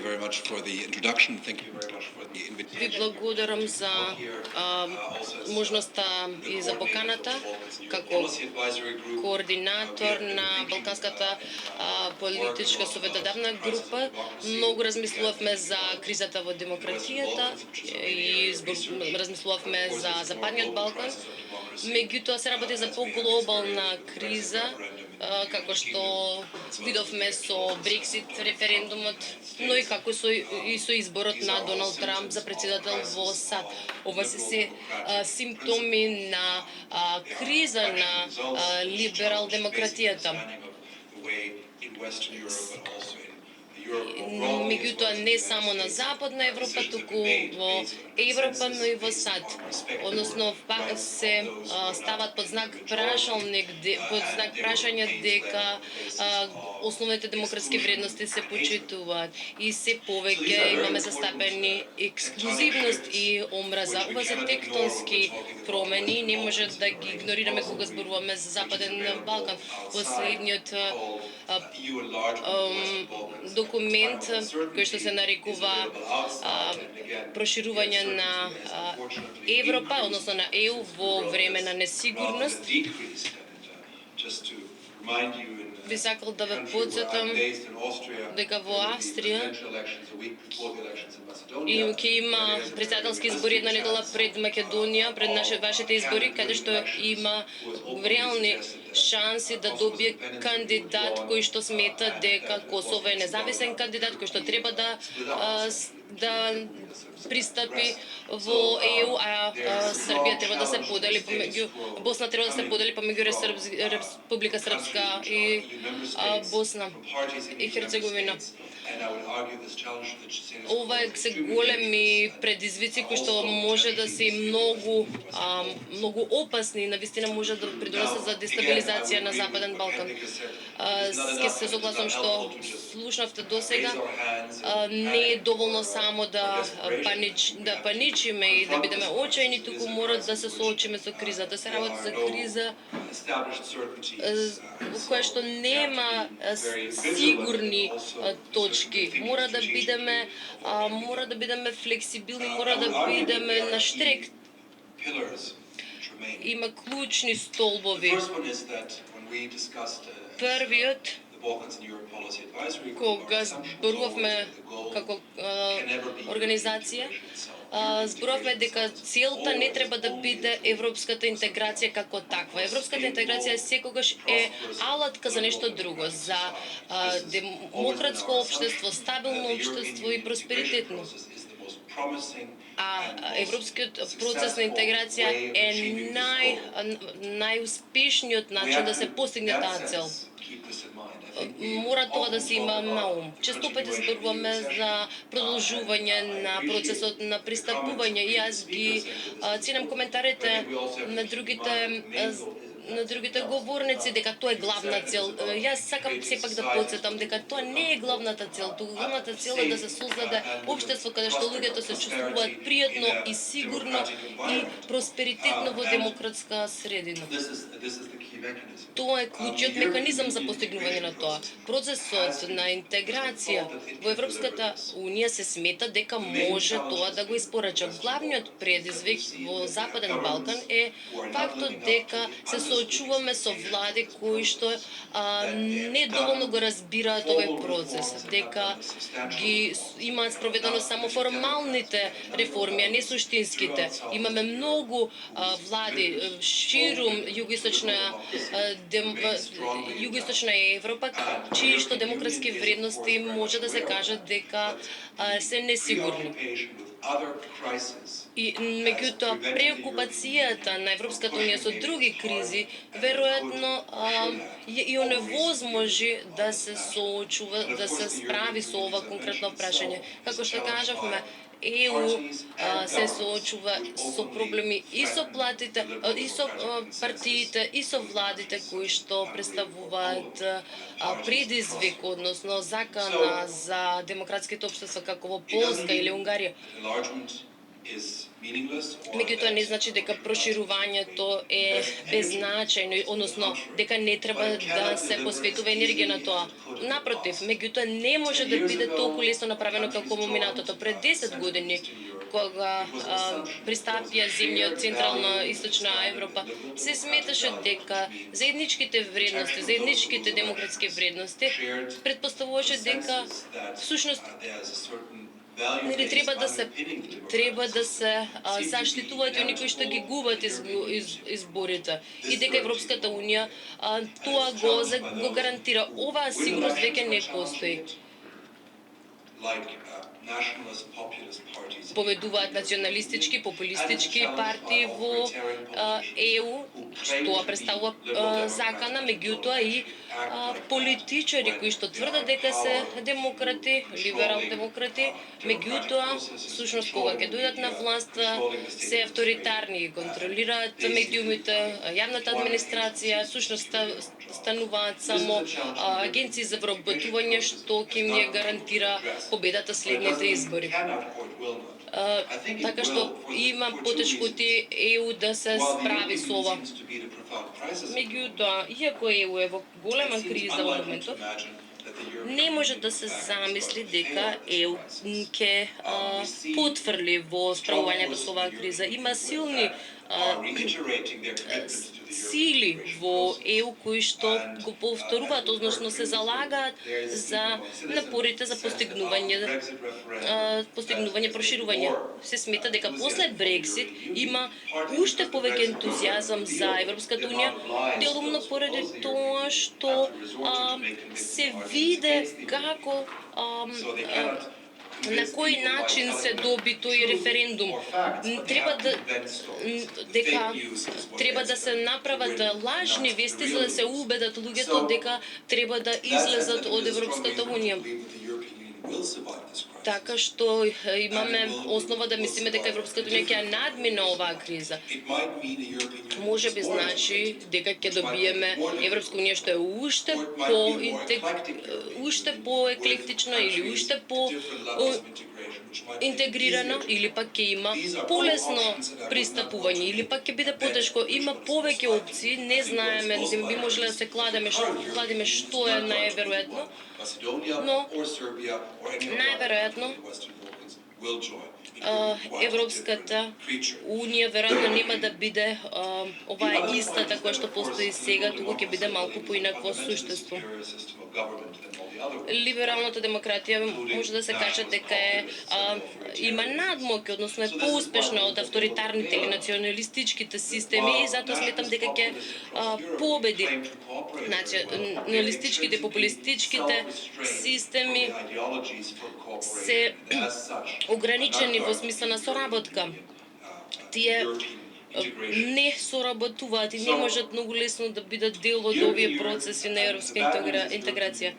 very much for the introduction. Thank you very much for the invitation. Ви благодарам за можноста и за поканата како координатор на Балканската политичка советодавна група. Многу размислувавме за кризата во демократијата и размислувавме за Западниот Балкан. Меѓутоа се работи за поглобална криза, како што видовме со Брексит референдумот, но и како со изборот на Доналд Трамп за председател во САД. Ова се симптоми на криза на либерал демократијата. Меѓутоа не само на Западна Европа, туку во Европа, но и во САД. Односно се стават под знак прашање дека основните демократски вредности се почитуваат и се повеќе имаме застапени ексклузивност и омраза. Ова се тектонски промени, не може да ги игнорираме кога зборуваме за Западен Балкан. Последниот документ кој што се нарекува проширување на Европа, односно на ЕУ во време на несигурност. Би сакал да ве подсетам дека во Австрија ќе има председателски избори една недела пред Македонија, пред вашите избори, каде што има реални шанси да добие кандидат кој што смета дека Косово е независен кандидат, кој што треба да пристапи во ЕУ, а Србија треба да се подели помеѓу Босна треба да се подели помеѓу Република Српска и Босна и Херцеговина. Ова се големи предизвици кои што може да се многу опасни и навистина може да придонесат за дестабилизација на Западен Балкан. Ке се согласам што слушнавте досега, не е доволно само да паничиме и да бидеме очајни, туку мора да се соочиме со кризата. Се работи за криза која што нема сигурни точки. Мора да бидеме флексибилни, мора да бидеме на штрек. Има клучни столбови. Првиот, кога зборувавме како организација, зборувавме дека целта не треба да биде европската интеграција како таква. Европската интеграција секогаш е алатка за нешто друго, за демократско општество, стабилно општество и просперитетно. А европскиот процес на интеграција е најуспешниот начин да се постигне таа цел. Мора тоа да се има на ум. Често пати зборуваме за продолжување на процесот на пристапување и јас ги ценам коментарите на другите говорници дека тоа е главна цел. Јас сакам сепак да потсетам дека тоа не е главната цел. Главната цел е да се создаде општество каде што луѓето се чувствуваат пријатно и сигурно и просперитетно во демократска средина. Тоа е клучниот механизам за постигнување на тоа. Процесот на интеграција во Европската Унија се смета дека може тоа да го испорача. Главниот предизвик во Западен Балкан е фактот дека се соочуваме со влади кои што не доволно го разбираат овој процес, дека ги имаат спроведено само формалните реформи, а не суштинските. Имаме многу влади ширум југоисточна Европа, чии што демократски вредности може да се каже дека се несигурни. И меѓутоа преокупацијата на Европската Унија со други кризи веројатно и оневозможи да се соочува, да се справи со ова конкретно прашање. Како што кажавме, ЕУ се соочува со проблеми и со платите, и со партиите, и со владите кои што представуваат предизвик, односно закана за демократските општества како во Полска или Унгарија. Меѓутоа не значи дека проширувањето е беззначајно, односно дека не треба да се посветува енергија на тоа. Напротив, меѓутоа не може да биде толку лесно направено како во минатото. Пред 10 години, кога пристапија земји од Централна и Источна Европа, се сметаше дека заедничките вредности, заедничките демократски вредности предпоставуваше дека всушност нели треба да се заштитуваат и оние кои што ги губат изборите и дека Европската унија тоа го гарантира. Оваа сигурност веќе не постои. Победуваат националистички, популистички партии во ЕУ, што представува закана, меѓутоа и политичари кои што тврдат дека се демократи, либерал-демократи, меѓутоа, всушност кога ќе дојдат на власт, се авторитарни и контролираат медиумите, јавната администрација, всушност стануваат само агенции за вработување што ќе им ја гарантира победата следните избори. Така што има потешкоти ЕУ да се справи со ова. Меѓутоа, иако ЕУ е во голема криза во моментов, не може да се замисли дека ЕУ ќе потврли во справувањето со оваа криза. Има силни сили во ЕУ кои што го повторуваат, односно се залагаат за напорите за постигнување проширување. Се смета дека после Брексит има уште повеќе ентузијазам за Европската унија, делумно поради тоа што се виде како на кој начин се доби тој референдум. Треба да се направат лажни вести за да се убедат луѓето дека треба да излезат од Европската унија. Така што имаме основа да мислиме дека Европската унија ќе надмине оваа криза. Може би значи дека ќе добиеме Европска унија што е уште по еклектична или уште по интегрирано, или пак ќе има полесно пристапување, или пак ќе биде потешко. Има повеќе опции, не знаеме, не би можеле да се кладеме што е најверојатно, но најверојатно Европската унија веројатно нема да биде оваа истата која што постои сега, туку ќе биде малку поинакво суштество. Либералната демократија може да се каже дека има надмоки, односно е поуспешна од авторитарните или националистичките системи и затоа сметам дека ќе победи. Националистичките, популистичките системи се ограничени во смисла на соработка. Тие не соработуваат и не можат многу лесно да бидат дел од овие процеси на европска интеграција.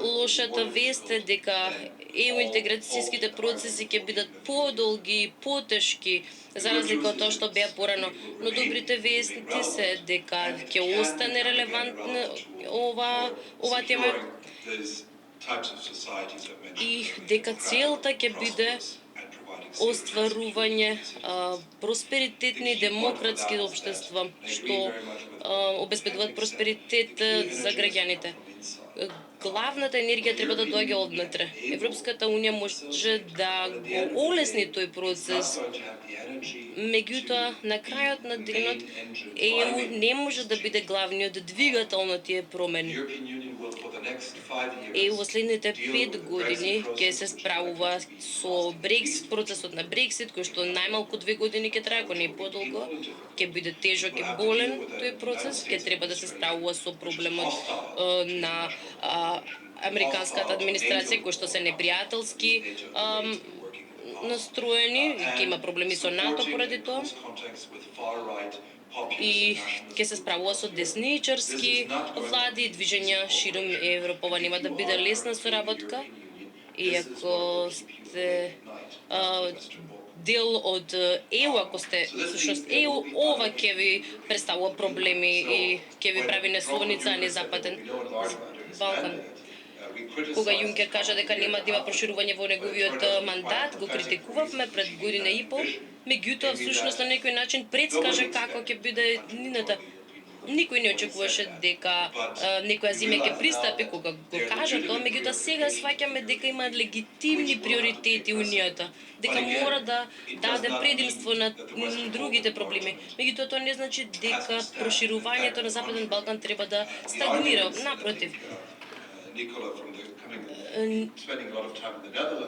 Лошата вест е дека ЕУ интеграцијските процеси ќе бидат подолги и потешки за разлика од тоа што беа порано, но добрите вести се дека ќе остане релевантна ова тема и дека целта ќе биде остварување просперитетни демократски општества што обезбедуваат просперитет за граѓаните. Главната енергија треба да доаѓа однатре. Европската унија може да го олесни тој процес. Меѓутоа, на крајот на денот ЕУ не може да биде главниот двигател на тие промени. ЕУ во следните 5 години ќе се справува со процесот на Брексит, кој што најмалку 2 години ќе трае, ако не подолго, ќе биде тежок и болен тој процес, ќе треба да се справува со проблемот на американската администрација, кој што се непријателски настроени, ќе има проблеми со НАТО поради тоа. И ќе се справува со десничарски влади и движења широм Европа. Ова нема да биде лесна соработка, иако сте дел од ЕУ, ако сте всушност ЕУ, ова ќе ви представува проблеми и ќе ви прави несловница, а не Западен Балкан. Кога Јункер кажа дека нема да има проширување во неговиот мандат, го критикувавме пред година и пол, меѓутоа всушност на некој начин предскажа како ќе биде нината. Никој не очекуваше дека некоја земја ќе пристапи кога го кажа тоа, меѓутоа сега сваќаме дека има легитимни приоритети Унијата, дека мора да даде предимство на другите проблеми. Меѓутоа тоа не значи дека проширувањето на Западен Балкан треба да стагнира, напротив.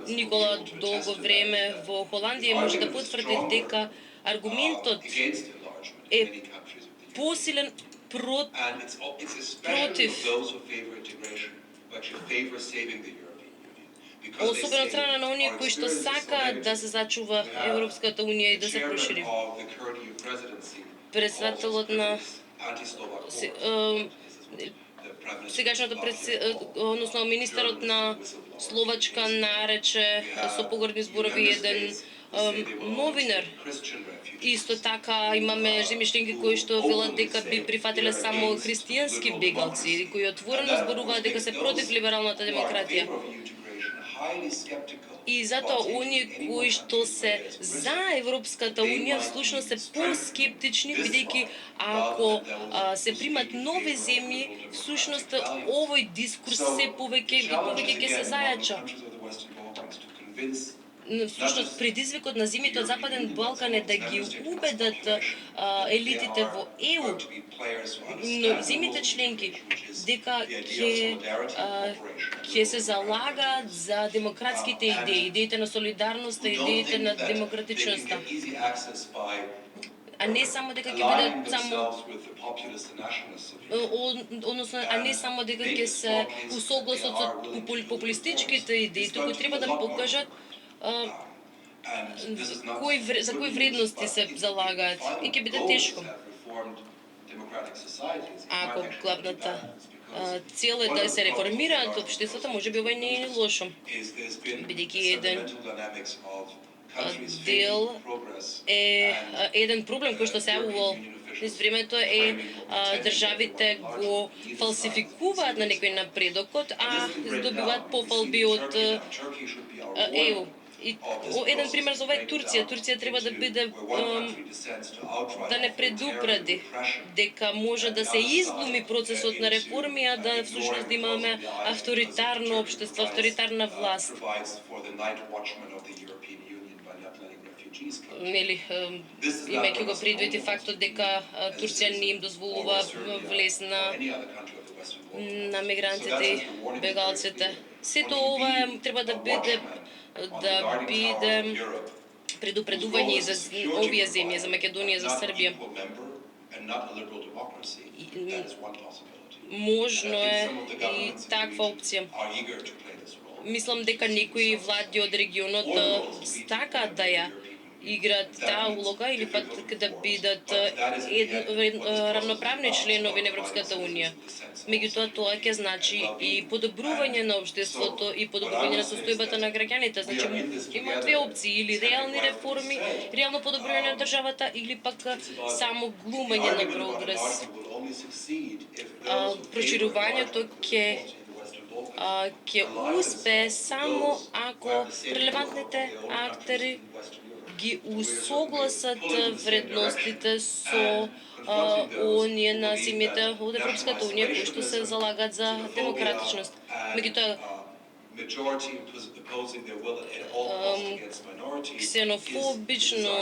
Никола долго време во Холандија може да потврди дека аргументот е посилен против, особено од страна на оние кои што сакаат да се зачува Европската Унија и да се прошири. Председателот на сегашното односно министерот на Словачка нарече со погордни зборови еден новинар. Исто така имаме земји членки кои што велат дека би прифатиле само христијански бегалци, кои отворено зборуваат дека се против либералната демократија. И затоа оние кои што се за Европската Унија всушност се поскептични, бидејќи ако се примат нови земји, всушност овој дискурс се повеќе и повеќе ќе се зајача. Всушност предизвикот на земјите од Западен Балкан е да ги убедат елитите во ЕУ, но земјите членки дека ќе се залагаат за демократските идеи, идеите на солидарноста, идеите на демократичноста. А не само дека ќе бидат само односно а не само дека ќе се усогласат со популистичките идеи, туку треба да покажат за кои вредности се залагаат и ќе биде тешко. Ако главната цел е да се реформираат општествата, можеби ова не е лошо, бидејќи еден проблем кој што се јавувал низ времето е државите го фалсификуваат на некој напредокот, а добиваат пофалби од ЕУ. И еден пример за ова е Турција. Турција треба да биде да не предупреди дека може да се изглуми процесот на реформи, а да всушност да имаме авторитарно општество, авторитарна власт. Нели, имајќи го предвид и фактот дека Турција не им дозволува влез на мигрантите и бегалците. Сето ова треба да биде предупредување за овие земји, за Македонија, за Србија. Можно е и таква опција. Мислам дека некои влади од регионот сакаат да ја играат таа улога или пак да бидат рамноправни членови на Европската Унија. Меѓутоа тоа ќе значи и подобрување на општеството и подобрување на состојбата на граѓаните. Значи има две опции, или реални реформи, реално подобрување на државата или пак само глумење на прогрес. Проширувањето ќе успее само ако релевантните актери ги усогласат вредностите со оние на земјите од Европската Унија кои што се залагаат за демократичност. Меѓутоа, ксенофобично